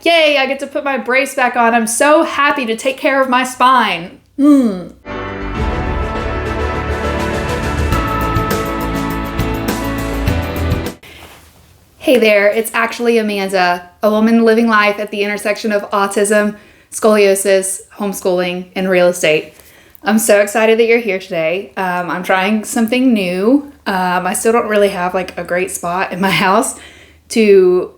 Yay, I get to put my brace back on. I'm so happy to take care of my spine. Hey there, it's actually Amanda, a woman living life at the intersection of autism, scoliosis, homeschooling, and real estate. I'm so excited that you're here today. I'm trying something new. I still don't really have like a great spot in my house to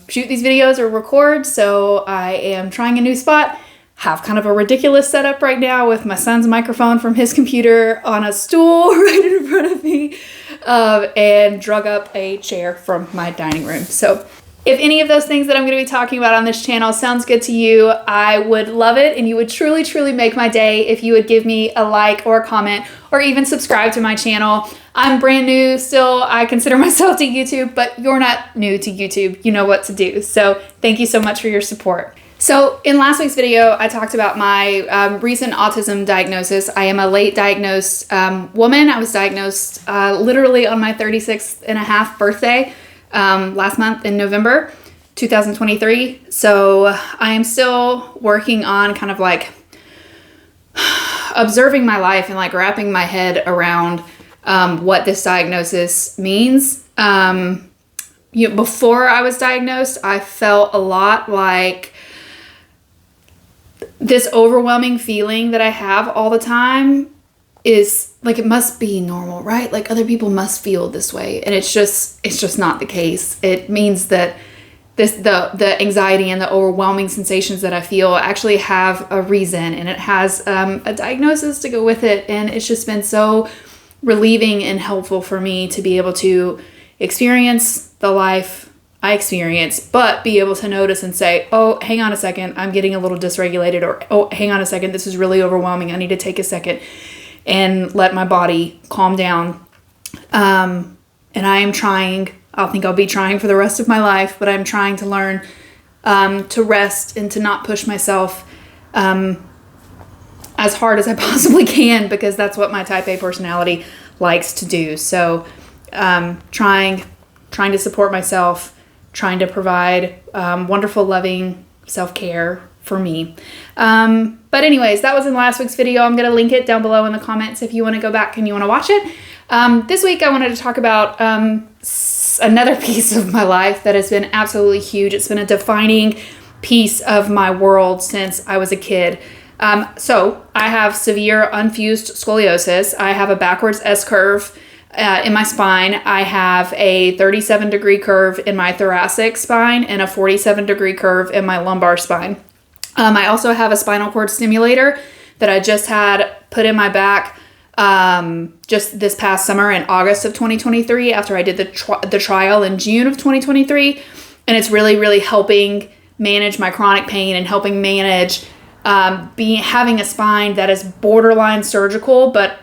shoot these videos or record, so I am trying a new spot. Have kind of a ridiculous setup right now with my son's microphone from his computer on a stool right in front of me, and drug up a chair from my dining room. So if any of those things that I'm going to be talking about on this channel sounds good to you, I would love it, and you would truly, truly make my day if you would give me a like or a comment or even subscribe to my channel. I'm brand new still. I consider myself to YouTube, but you're not new to YouTube. You know what to do. So thank you so much for your support. So in last week's video, I talked about my recent autism diagnosis. I am a late diagnosed woman. I was diagnosed literally on my 36th and a half birthday last month in November 2023. So I am still working on kind of like observing my life and like wrapping my head around what this diagnosis means. Before I was diagnosed, I felt a lot like this overwhelming feeling that I have all the time is like, it must be normal, right? Like other people must feel this way. And it's just not the case. It means that the anxiety and the overwhelming sensations that I feel actually have a reason, and it has a diagnosis to go with it. And it's just been so relieving and helpful for me to be able to experience the life I experience, but be able to notice and say, oh, hang on a second, I'm getting a little dysregulated, or oh, hang on a second, this is really overwhelming. I need to take a second and let my body calm down. And I am trying, I think I'll be trying for the rest of my life, but I'm trying to learn to rest and to not push myself as hard as I possibly can, because that's what my type A personality likes to do. So trying to support myself, trying to provide wonderful, loving self-care for me. But anyways, that was in last week's video. I'm going to link it down below in the comments if you want to go back and you want to watch it. This week I wanted to talk about another piece of my life that has been absolutely huge. It's been a defining piece of my world since I was a kid. So I have severe unfused scoliosis. I have a backwards S-curve in my spine. I have a 37-degree curve in my thoracic spine and a 47-degree curve in my lumbar spine. I also have a spinal cord stimulator that I just had put in my back just this past summer in August of 2023 after I did the trial in June of 2023. And it's really, really helping manage my chronic pain and helping manage having a spine that is borderline surgical, but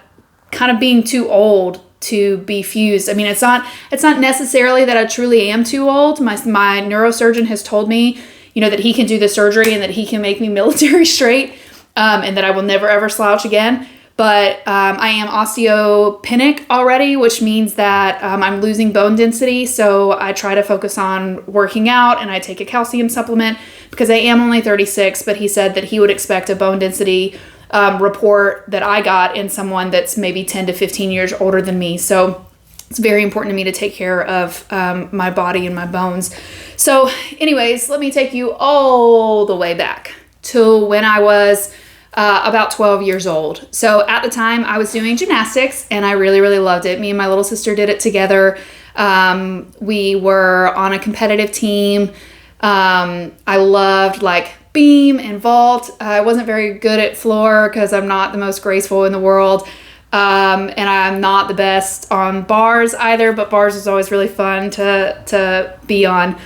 kind of being too old to be fused. I mean, it's not necessarily that I truly am too old. My neurosurgeon has told me, that he can do the surgery and that he can make me military straight, and that I will never ever slouch again. But I am osteopenic already, which means that I'm losing bone density. So I try to focus on working out, and I take a calcium supplement because I am only 36, but he said that he would expect a bone density report that I got in someone that's maybe 10 to 15 years older than me. So it's very important to me to take care of my body and my bones. So anyways, let me take you all the way back to when I was about 12 years old. So at the time I was doing gymnastics and I really, really loved it. Me and my little sister did it together. We were on a competitive team. I loved like beam and vault. I wasn't very good at floor because I'm not the most graceful in the world. And I'm not the best on bars either, but bars was always really fun to be on.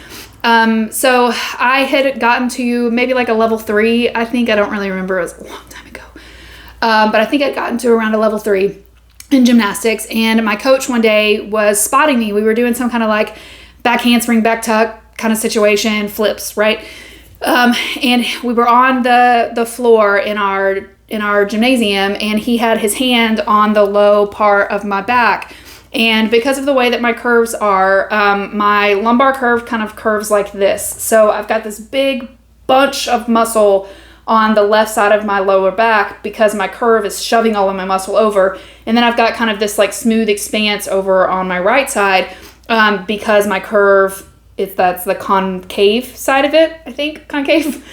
So I had gotten to maybe like a level 3. I think, I don't really remember. It was a long time ago. But I think I'd gotten to around a level 3 in gymnastics. And my coach one day was spotting me. We were doing some kind of like back handspring, back tuck kind of situation, flips, right? And we were on the floor in our gymnasium, and he had his hand on the low part of my back. And because of the way that my curves are, my lumbar curve kind of curves like this. So I've got this big bunch of muscle on the left side of my lower back because my curve is shoving all of my muscle over. And then I've got kind of this like smooth expanse over on my right side because my curve, that's the concave side of it, I think, concave.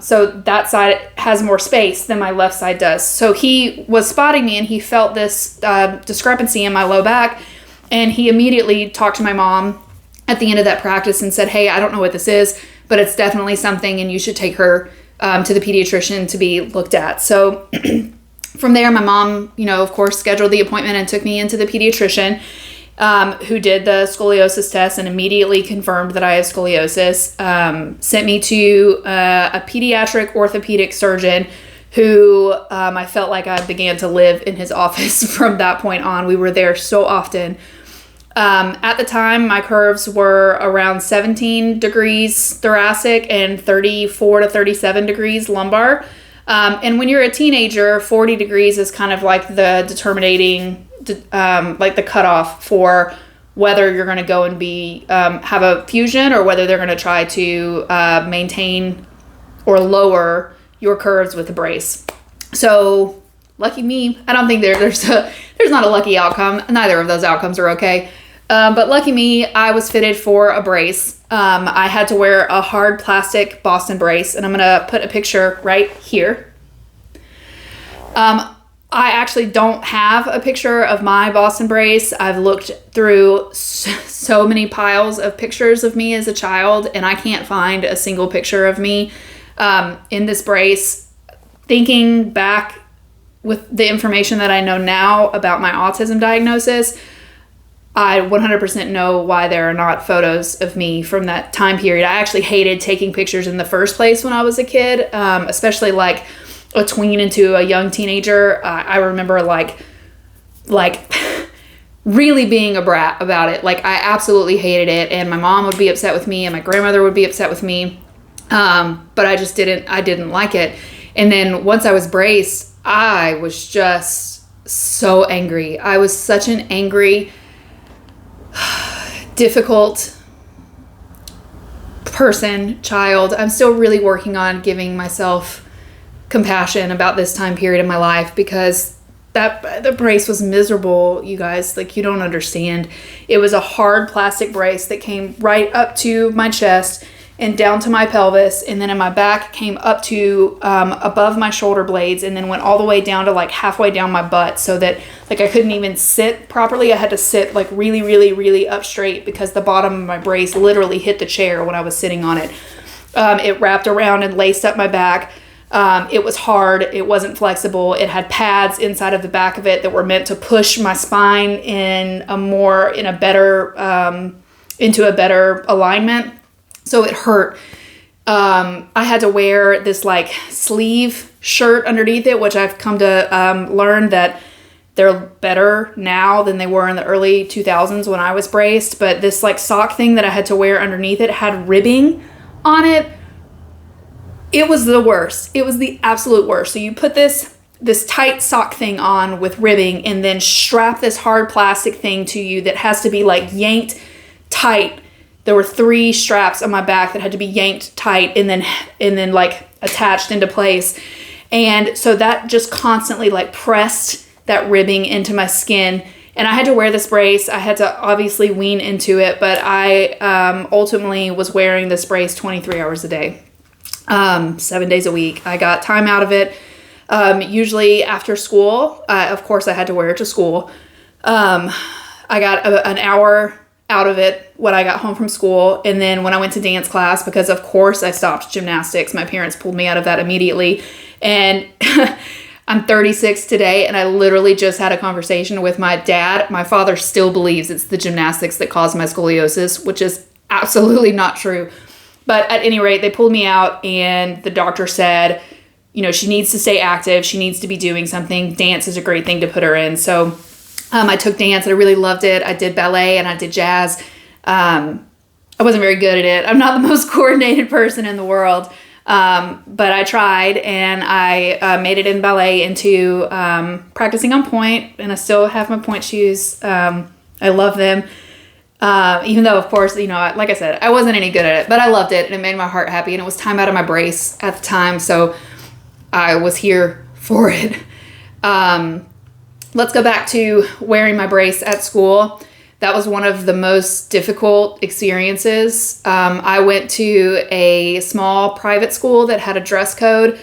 So that side has more space than my left side does. So he was spotting me and he felt this discrepancy in my low back. And he immediately talked to my mom at the end of that practice and said, hey, I don't know what this is, but it's definitely something and you should take her to the pediatrician to be looked at. So from there, my mom, of course, scheduled the appointment and took me into the pediatrician who did the scoliosis test and immediately confirmed that I have scoliosis. Sent me to a pediatric orthopedic surgeon who I felt like I began to live in his office from that point on. We were there so often. At the time, my curves were around 17 degrees thoracic and 34 to 37 degrees lumbar. And when you're a teenager, 40 degrees is kind of like the determining, like the cutoff for whether you're going to go and have a fusion or whether they're going to try to maintain or lower your curves with a brace. So lucky me. I don't think there's not a lucky outcome. Neither of those outcomes are okay. But lucky me, I was fitted for a brace. I had to wear a hard plastic Boston brace, and I'm going to put a picture right here. I actually don't have a picture of my Boston brace. I've looked through so many piles of pictures of me as a child, and I can't find a single picture of me in this brace. Thinking back with the information that I know now about my autism diagnosis, I 100% know why there are not photos of me from that time period. I actually hated taking pictures in the first place when I was a kid, especially like a tween into a young teenager. I remember like really being a brat about it. Like I absolutely hated it, and my mom would be upset with me and my grandmother would be upset with me. But I didn't like it. And then once I was braced, I was just so angry. I was such an angry, difficult child. I'm still really working on giving myself compassion about this time period in my life because the brace was miserable, you guys. Like, you don't understand. It was a hard plastic brace that came right up to my chest and down to my pelvis, and then in my back came up to above my shoulder blades, and then went all the way down to like halfway down my butt, so that like I couldn't even sit properly. I had to sit like really, really, really up straight because the bottom of my brace literally hit the chair when I was sitting on it. It wrapped around and laced up my back. It was hard. It wasn't flexible. It had pads inside of the back of it that were meant to push my spine into a better alignment. So it hurt. I had to wear this like sleeve shirt underneath it, which I've come to learn that they're better now than they were in the early 2000s when I was braced. But this like sock thing that I had to wear underneath it had ribbing on it. It was the worst. It was the absolute worst. So you put this tight sock thing on with ribbing and then strap this hard plastic thing to you that has to be like yanked tight. There were 3 straps on my back that had to be yanked tight and then like attached into place. And so that just constantly like pressed that ribbing into my skin. And I had to wear this brace. I had to obviously wean into it, but I ultimately was wearing this brace 23 hours a day, 7 days a week. I got time out of it. Usually after school, of course I had to wear it to school. I got an hour out of it when I got home from school. And then when I went to dance class, because of course I stopped gymnastics, my parents pulled me out of that immediately. And I'm 36 today, and I literally just had a conversation with my dad. My father still believes it's the gymnastics that caused my scoliosis, which is absolutely not true. But at any rate, they pulled me out, and the doctor said, she needs to stay active. She needs to be doing something. Dance is a great thing to put her in. So I took dance and I really loved it. I did ballet and I did jazz. I wasn't very good at it. I'm not the most coordinated person in the world. But I tried, and I made it in ballet into practicing on point, and I still have my point shoes. I love them. Even though, of course, like I said, I wasn't any good at it, but I loved it and it made my heart happy, and it was time out of my brace at the time. So I was here for it. Let's go back to wearing my brace at school. That was one of the most difficult experiences. I went to a small private school that had a dress code.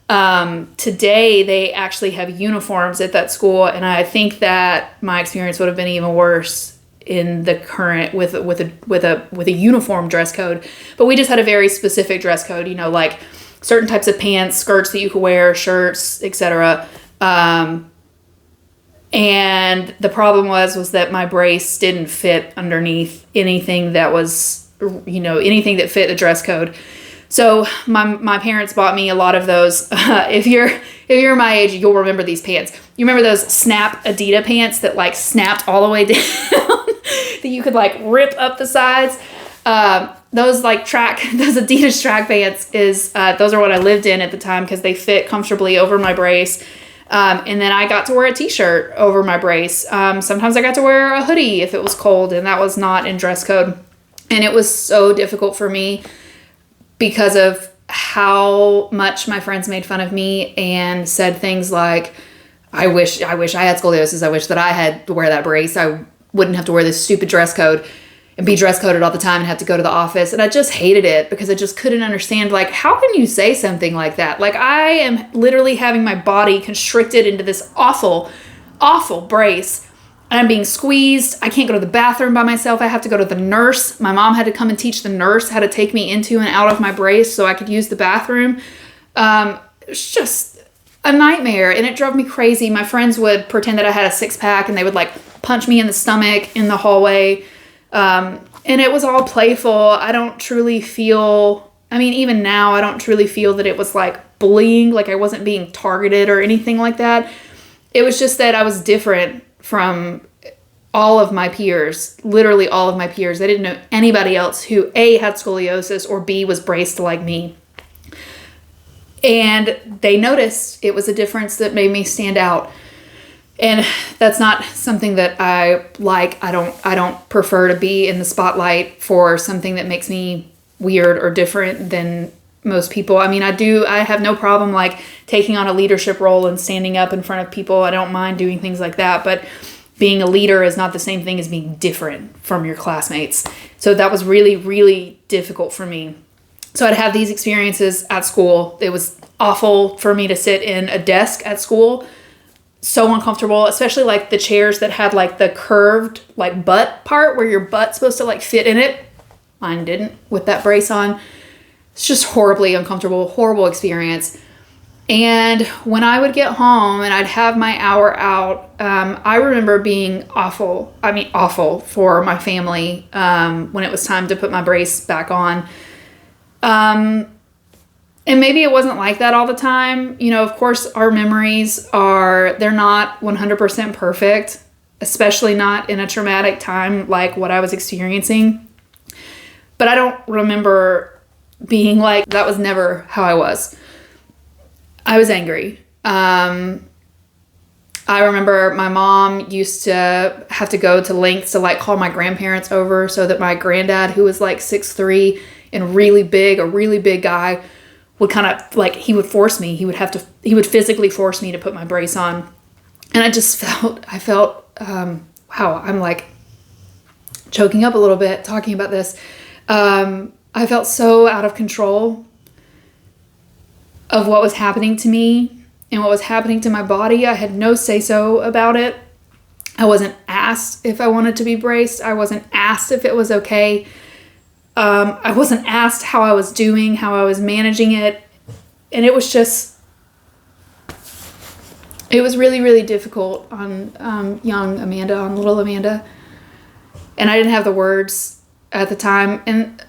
Today they actually have uniforms at that school, and I think that my experience would have been even worse in the current with a uniform dress code. But we just had a very specific dress code, like certain types of pants, skirts that you could wear, shirts, etc. And the problem was that my brace didn't fit underneath anything that was, anything that fit the dress code. So my parents bought me a lot of those. If you're my age, you'll remember these pants. You remember those snap Adidas pants that like snapped all the way down that you could like rip up the sides? Those Adidas track pants those are what I lived in at the time because they fit comfortably over my brace. And then I got to wear a t-shirt over my brace. Sometimes I got to wear a hoodie if it was cold, and that was not in dress code. And it was so difficult for me because of how much my friends made fun of me and said things like, I wish I had scoliosis. I wish that I had to wear that brace. I wouldn't have to wear this stupid dress code and be dress coded all the time and have to go to the office. And I just hated it because I just couldn't understand, like, how can you say something like that? Like, I am literally having my body constricted into this awful, awful brace. And I'm being squeezed. I can't go to the bathroom by myself. I have to go to the nurse. My mom had to come and teach the nurse how to take me into and out of my brace so I could use the bathroom. It's just a nightmare, and it drove me crazy. My friends would pretend that I had a six-pack, and they would, like, punch me in the stomach in the hallway. And it was all playful. I don't truly feel, even now, I don't truly feel that it was, like, bullying. Like, I wasn't being targeted or anything like that. It was just that I was different from all of my peers, literally all of my peers. I didn't know anybody else who A, had scoliosis, or B, was braced like me. And they noticed it was a difference that made me stand out. And that's not something that I like. I don't prefer to be in the spotlight for something that makes me weird or different than most people. I have no problem like taking on a leadership role and standing up in front of people. I don't mind doing things like that, but being a leader is not the same thing as being different from your classmates. So that was really, really difficult for me. So I'd have these experiences at school. It was awful for me to sit in a desk at school. So uncomfortable, especially like the chairs that had like the curved like butt part where your butt's supposed to like fit in it. Mine didn't with that brace on. It's just horribly uncomfortable, horrible experience. And when I would get home and I'd have my hour out, I remember being awful for my family when it was time to put my brace back on. And maybe it wasn't like that all the time. Of course, our memories they're not 100% perfect, especially not in a traumatic time like what I was experiencing. But I don't remember being like, that was never how I was. I was angry. I remember my mom used to have to go to lengths to like call my grandparents over so that my granddad, who was like 6'3" and a really big guy, would kind of like, he would force me. He would physically force me to put my brace on. And I felt, wow, I'm like choking up a little bit talking about this. I felt so out of control of what was happening to me and what was happening to my body. I had no say-so about it. I wasn't asked if I wanted to be braced. I wasn't asked if it was okay. I wasn't asked how I was doing, how I was managing it. And it was really, really difficult on young Amanda, on little Amanda. And I didn't have the words at the time. And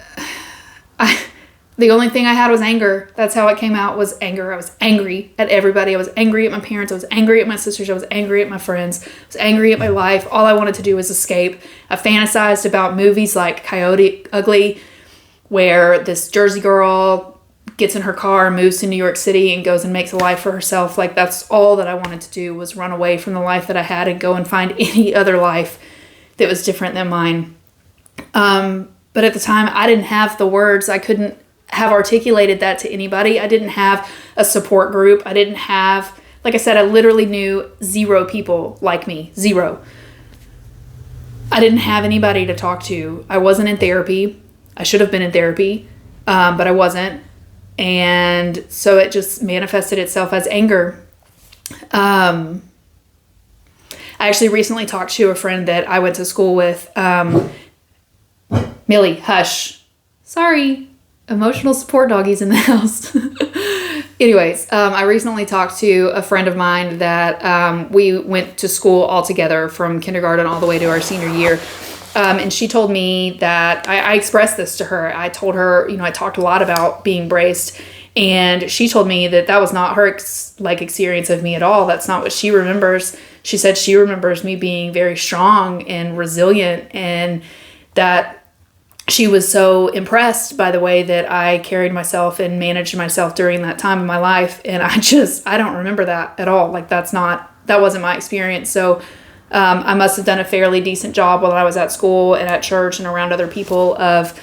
the only thing I had was anger. That's how it came out, was anger. I was angry at everybody. I was angry at my parents. I was angry at my sisters. I was angry at my friends. I was angry at my life. All I wanted to do was escape. I fantasized about movies like Coyote Ugly, where this Jersey girl gets in her car and moves to New York City and goes and makes a life for herself. Like, that's all that I wanted to do, was run away from the life that I had and go and find any other life that was different than mine. But at the time, I didn't have the words. I couldn't have articulated that to anybody. I didn't have a support group. I didn't have, like I said, I literally knew 0 people like me. 0. I didn't have anybody to talk to. I wasn't in therapy. I should have been in therapy, but I wasn't. And so it just manifested itself as anger. I actually recently talked to a friend that I went to school with. Millie, hush. Sorry. Emotional support doggies in the house. Anyways, I recently talked to a friend of mine that we went to school all together from kindergarten all the way to our senior year. And she told me that I expressed this to her. I told her, I talked a lot about being braced, and she told me that was not her experience of me at all. That's not what she remembers. She said she remembers me being very strong and resilient, and that she was so impressed by the way that I carried myself and managed myself during that time of my life. And I don't remember that at all. That wasn't my experience. So I must have done a fairly decent job while I was at school and at church and around other people of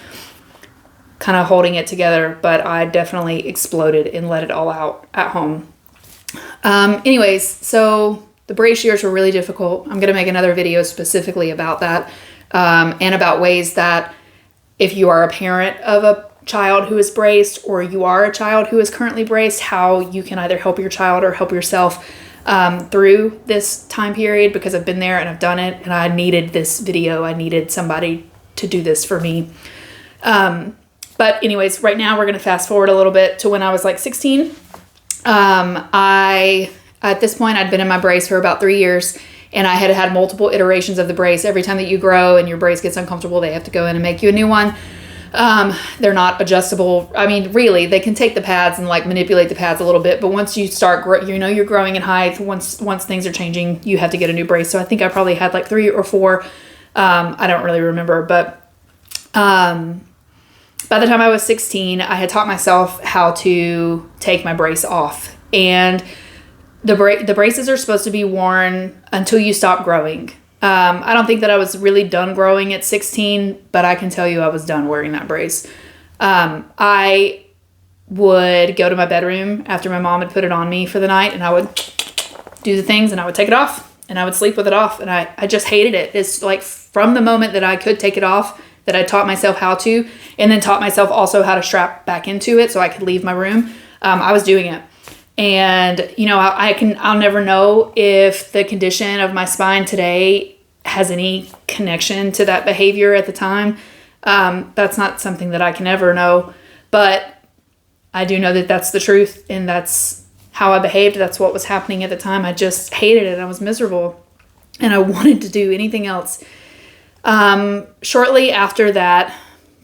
kind of holding it together. But I definitely exploded and let it all out at home. Anyways, so the brace years were really difficult. I'm going to make another video specifically about that, and about ways that if you are a parent of a child who is braced, or you are a child who is currently braced, how you can either help your child or help yourself through this time period, because I've been there and I've done it, and I needed this video. I needed somebody to do this for me. But anyways, right now we're going to fast forward a little bit to when I was like 16. At this point, I'd been in my brace for about 3 years, and I had multiple iterations of the brace. Every time that you grow and your brace gets uncomfortable, they have to go in and make you a new one. They're not adjustable. I mean, really, they can take the pads and manipulate the pads a little bit, but once you start, you're growing in height. Once things are changing, you have to get a new brace. So I think I probably had 3 or 4. I don't really remember, but by the time I was 16, I had taught myself how to take my brace off, and the braces are supposed to be worn until you stop growing. I don't think that I was really done growing at 16, but I can tell you I was done wearing that brace. I would go to my bedroom after my mom had put it on me for the night, and I would do the things, and I would take it off, and I would sleep with it off, and I just hated it. It's from the moment that I could take it off, that I taught myself how to, and then taught myself also how to strap back into it so I could leave my room. I was doing it. And, I'll never know if the condition of my spine today has any connection to that behavior at the time. That's not something that I can ever know, but I do know that that's the truth, and that's how I behaved. That's what was happening at the time. I just hated it. I was miserable, and I wanted to do anything else. Shortly after that,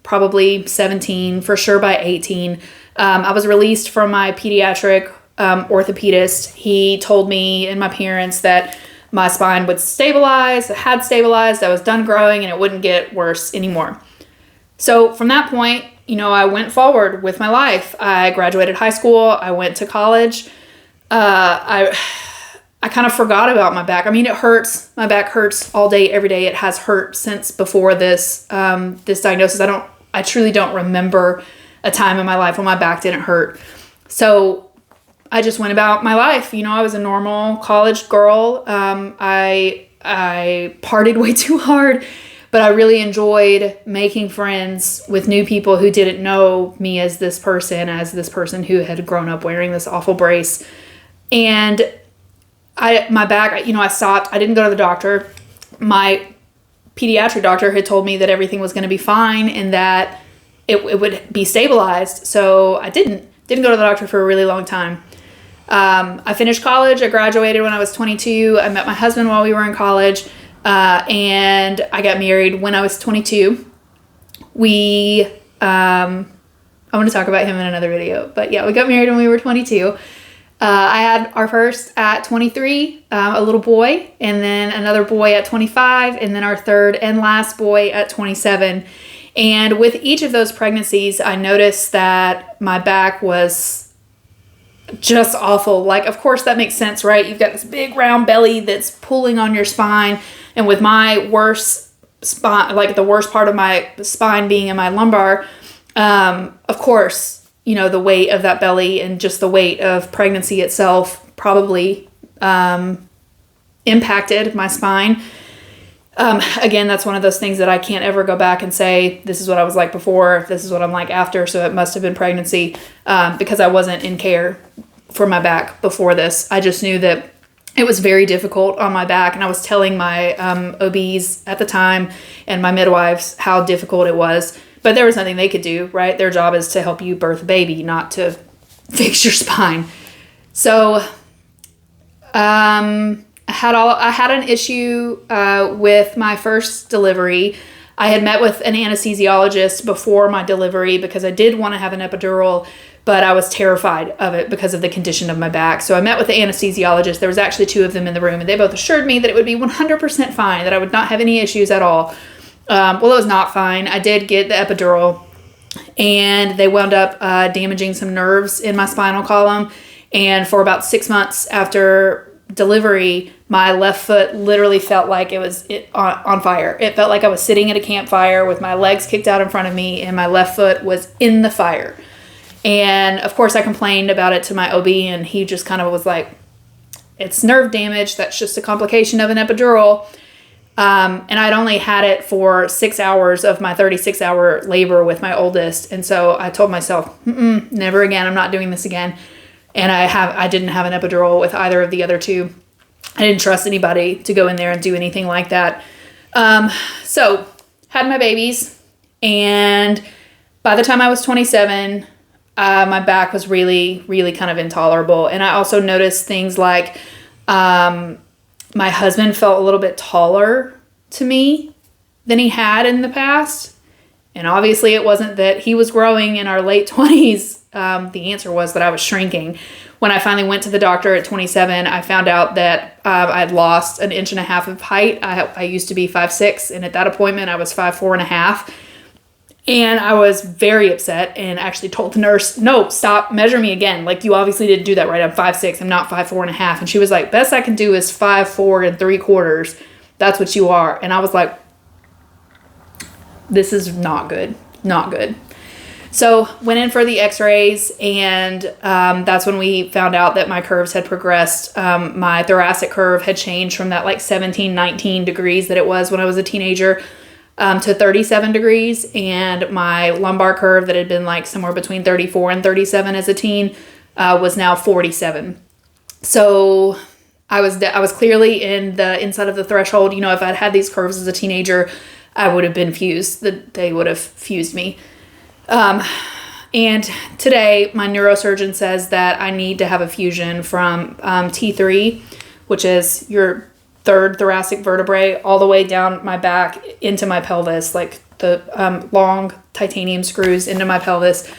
probably 17, for sure by 18, I was released from my pediatric orthopedist. He told me and my parents that my spine would stabilize, it had stabilized, I was done growing, and it wouldn't get worse anymore. So from that point, I went forward with my life. I graduated high school. I went to college. I kind of forgot about my back. I mean, it hurts. My back hurts all day, every day. It has hurt since before this diagnosis. I truly don't remember a time in my life when my back didn't hurt. So I just went about my life. I was a normal college girl. I partied way too hard, but I really enjoyed making friends with new people who didn't know me as this person who had grown up wearing this awful brace. And my back, I stopped. I didn't go to the doctor. My pediatric doctor had told me that everything was going to be fine and that it would be stabilized. So I didn't go to the doctor for a really long time. I finished college. I graduated when I was 22. I met my husband while we were in college, and I got married when I was 22. I want to talk about him in another video, but yeah, we got married when we were 22. I had our first at 23, a little boy, and then another boy at 25, and then our third and last boy at 27. And with each of those pregnancies, I noticed that my back was just awful. Of course that makes sense, right? You've got this big round belly that's pulling on your spine. And with my worse spine, like the worst part of my spine being in my lumbar, of course, you know, the weight of that belly and just the weight of pregnancy itself probably impacted my spine. Again, that's one of those things that I can't ever go back and say, this is what I was like before, this is what I'm like after, so it must have been pregnancy, because I wasn't in care for my back before this. I just knew that it was very difficult on my back, and I was telling my OBs at the time and my midwives how difficult it was, but there was nothing they could do, right? Their job is to help you birth a baby, not to fix your spine. So, I had an issue with my first delivery. I had met with an anesthesiologist before my delivery because I did want to have an epidural, but I was terrified of it because of the condition of my back. So I met with the anesthesiologist. There was actually 2 of them in the room, and they both assured me that it would be 100% fine, that I would not have any issues at all. Well, it was not fine. I did get the epidural, and they wound up damaging some nerves in my spinal column. And for about 6 months after delivery, my left foot literally felt like it was on fire. It felt like I was sitting at a campfire with my legs kicked out in front of me, and my left foot was in the fire. And of course I complained about it to my OB, and he just kind of was like, it's nerve damage. That's just a complication of an epidural. And I'd only had it for 6 hours of my 36-hour labor with my oldest. And so I told myself, never again. I'm not doing this again. And I didn't have an epidural with either of the other 2. I didn't trust anybody to go in there and do anything like that. So had my babies, and by the time I was 27, my back was really, really kind of intolerable. And I also noticed things like my husband felt a little bit taller to me than he had in the past. And obviously it wasn't that he was growing in our late 20s. The answer was that I was shrinking. When I finally went to the doctor at 27, I found out that I'd lost 1.5 inches of height. I used to be 5'6", and at that appointment I was 5'4.5". And I was very upset and actually told the nurse, no, stop, measure me again. Like, you obviously didn't do that right. I'm 5'6", I'm not 5'4.5". And she was like, best I can do is 5'4 3/4. That's what you are. And I was like, this is not good. Not good. So went in for the x-rays, and that's when we found out that my curves had progressed. My thoracic curve had changed from that like 17, 19 degrees that it was when I was a teenager to 37 degrees. And my lumbar curve that had been like somewhere between 34 and 37 as a teen was now 47. So I was clearly in the inside of the threshold. You know, if I'd had these curves as a teenager, I would have been fused. They would have fused me. And today my neurosurgeon says that I need to have a fusion from T3, which is your 3rd thoracic vertebrae, all the way down my back into my pelvis, like the long titanium screws into my pelvis,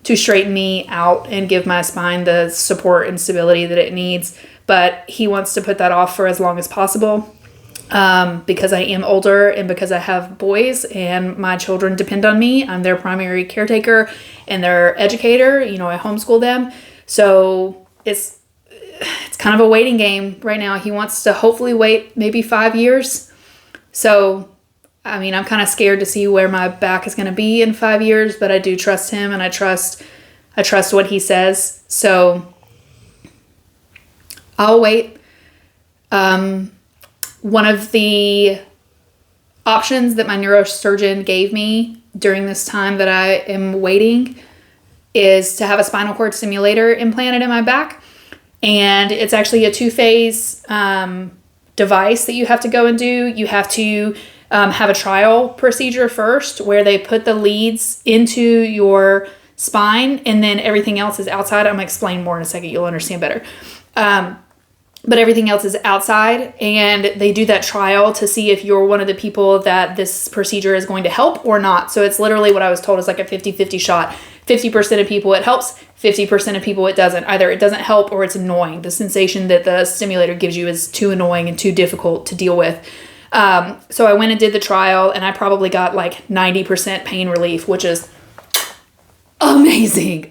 to straighten me out and give my spine the support and stability that it needs. But he wants to put that off for as long as possible. Because I am older and because I have boys and my children depend on me. I'm their primary caretaker and their educator. You know, I homeschool them. So it's kind of a waiting game right now. He wants to hopefully wait maybe 5 years. So, I mean, I'm kind of scared to see where my back is going to be in 5 years, but I do trust him, and I trust what he says. So I'll wait. One of the options that my neurosurgeon gave me during this time that I am waiting is to have a spinal cord stimulator implanted in my back. And it's actually a 2-phase device that you have to go and do. You have to have a trial procedure first where they put the leads into your spine, and then everything else is outside. I'm going to explain more in a second. You'll understand better. But everything else is outside, and they do that trial to see if you're one of the people that this procedure is going to help or not. So it's literally what I was told is like a 50-50 shot. 50% of people it helps, 50% of people it doesn't. Either it doesn't help or it's annoying. The sensation that the stimulator gives you is too annoying and too difficult to deal with. So I went and did the trial, and I probably got like 90% pain relief, which is amazing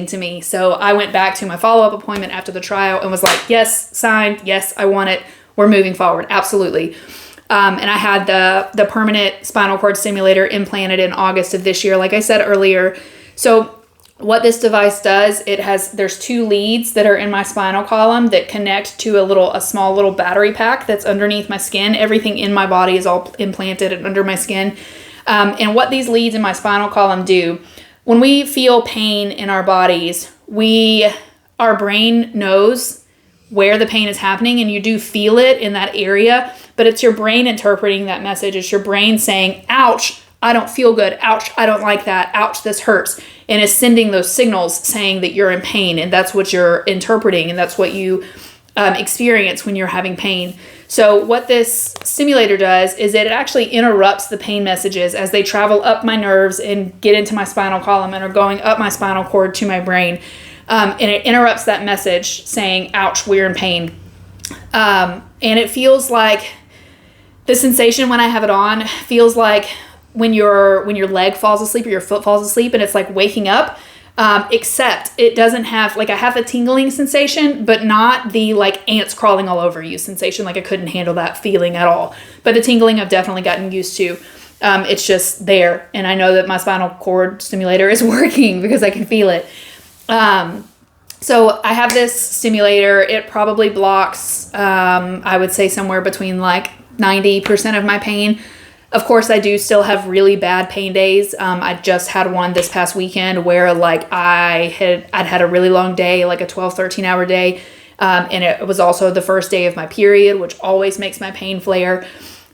to me. So I went back to my follow-up appointment after the trial and was like, yes, signed. Yes, I want it. We're moving forward. Absolutely. And I had the permanent spinal cord stimulator implanted in August of this year, like I said earlier. So what this device does, there's 2 leads that are in my spinal column that connect to a small little battery pack that's underneath my skin. Everything in my body is all implanted and under my skin. And what these leads in my spinal column do, when we feel pain in our bodies, our brain knows where the pain is happening, and you do feel it in that area, but it's your brain interpreting that message. It's your brain saying, ouch, I don't feel good. Ouch, I don't like that. Ouch, this hurts. And it's sending those signals saying that you're in pain, and that's what you're interpreting, and that's what you experience when you're having pain. So what this stimulator does is that it actually interrupts the pain messages as they travel up my nerves and get into my spinal column and are going up my spinal cord to my brain. And it interrupts that message saying, ouch, we're in pain. And it feels like, the sensation when I have it on feels like when your leg falls asleep or your foot falls asleep, and it's like waking up. Except it doesn't have, like, I have a tingling sensation, but not the like ants crawling all over you sensation. Like, I couldn't handle that feeling at all. But the tingling I've definitely gotten used to. It's just there. And I know that my spinal cord stimulator is working because I can feel it. So I have this stimulator. It probably blocks, I would say somewhere between like 90% of my pain. Of course, I do still have really bad pain days. I just had one this past weekend where like I'd had a really long day, like a 12, 13-hour day. And it was also the first day of my period, which always makes my pain flare.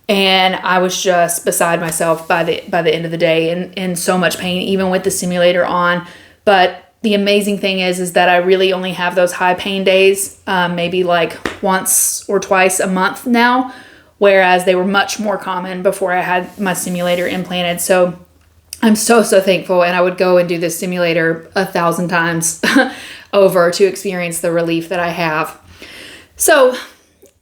And I was just beside myself by the end of the day, and in so much pain, even with the stimulator on. But the amazing thing is that I really only have those high pain days, maybe like once or twice a month now, whereas they were much more common before I had my stimulator implanted. So I'm so thankful, and I would go and do this stimulator 1,000 times over to experience the relief that I have. So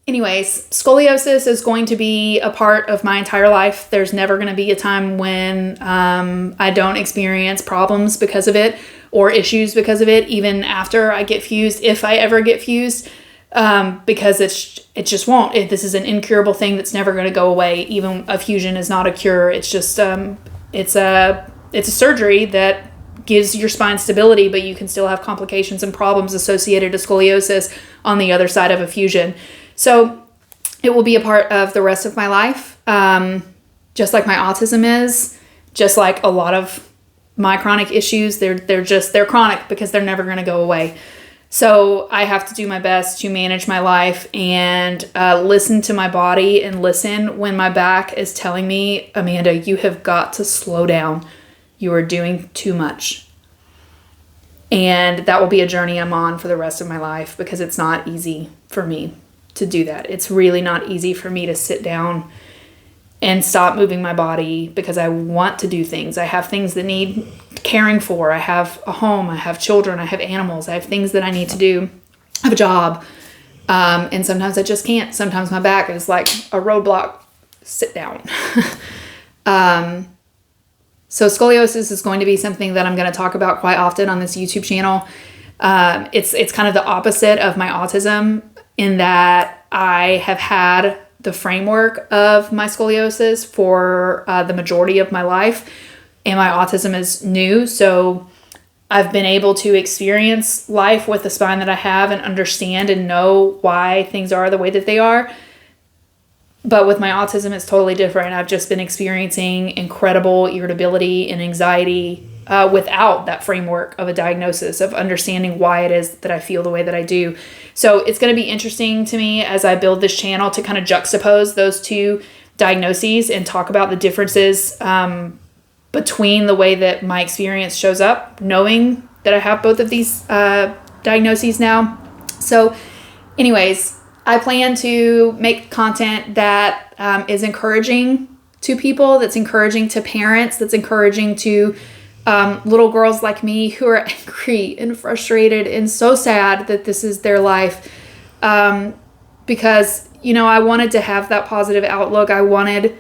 anyways, scoliosis is going to be a part of my entire life. There's never going to be a time when I don't experience problems because of it or issues because of it, even after I get fused, if I ever get fused. Because it just won't. This is an incurable thing that's never going to go away. Even a fusion is not a cure. It's just it's a surgery that gives your spine stability, but you can still have complications and problems associated to scoliosis on the other side of a fusion. So it will be a part of the rest of my life, just like my autism is, just like a lot of my chronic issues. They're chronic because they're never going to go away. So I have to do my best to manage my life and listen to my body and listen when my back is telling me, Amanda, you have got to slow down. You are doing too much. And that will be a journey I'm on for the rest of my life, because it's not easy for me to do that. It's really not easy for me to sit down and stop moving my body because I want to do things. I have things that need caring for. I have a home. I have children. I have animals. I have things that I need to do. I have a job. And sometimes I just can't. Sometimes my back is like a roadblock. Sit down. So scoliosis is going to be something that I'm going to talk about quite often on this YouTube channel. It's kind of the opposite of my autism in that I have had the framework of my scoliosis for the majority of my life, and my autism is new. So I've been able to experience life with the spine that I have and understand and know why things are the way that they are. But with my autism, it's totally different. I've just been experiencing incredible irritability and anxiety without that framework of a diagnosis, of understanding why it is that I feel the way that I do. So it's going to be interesting to me as I build this channel to kind of juxtapose those two diagnoses and talk about the differences between the way that my experience shows up, knowing that I have both of these diagnoses now. So anyways, I plan to make content that is encouraging to people, that's encouraging to parents, that's encouraging to little girls like me who are angry and frustrated and so sad that this is their life. Because, I wanted to have that positive outlook. I wanted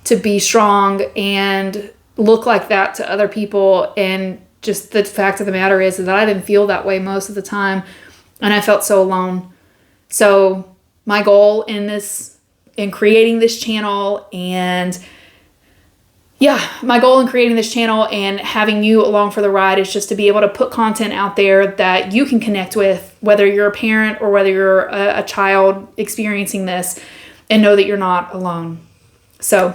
to be strong and look like that to other people. And just the fact of the matter is that I didn't feel that way most of the time. And I felt so alone. So my goal in this in creating this channel, and my goal in creating this channel and having you along for the ride is just to be able to put content out there that you can connect with, whether you're a parent or whether you're a child experiencing this, and know that you're not alone. So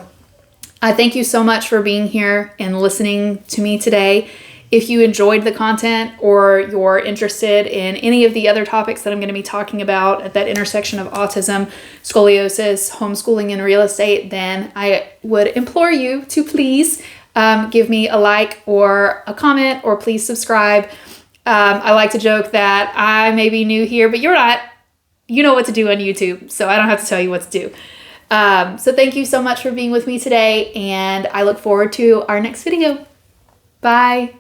I thank you so much for being here and listening to me today. If you enjoyed the content or you're interested in any of the other topics that I'm going to be talking about at that intersection of autism, scoliosis, homeschooling, and real estate, then I would implore you to please give me a like or a comment, or please subscribe. I like to joke that I may be new here, but you're not. You know what to do on YouTube, so I don't have to tell you what to do. So thank you so much for being with me today, and I look forward to our next video. Bye.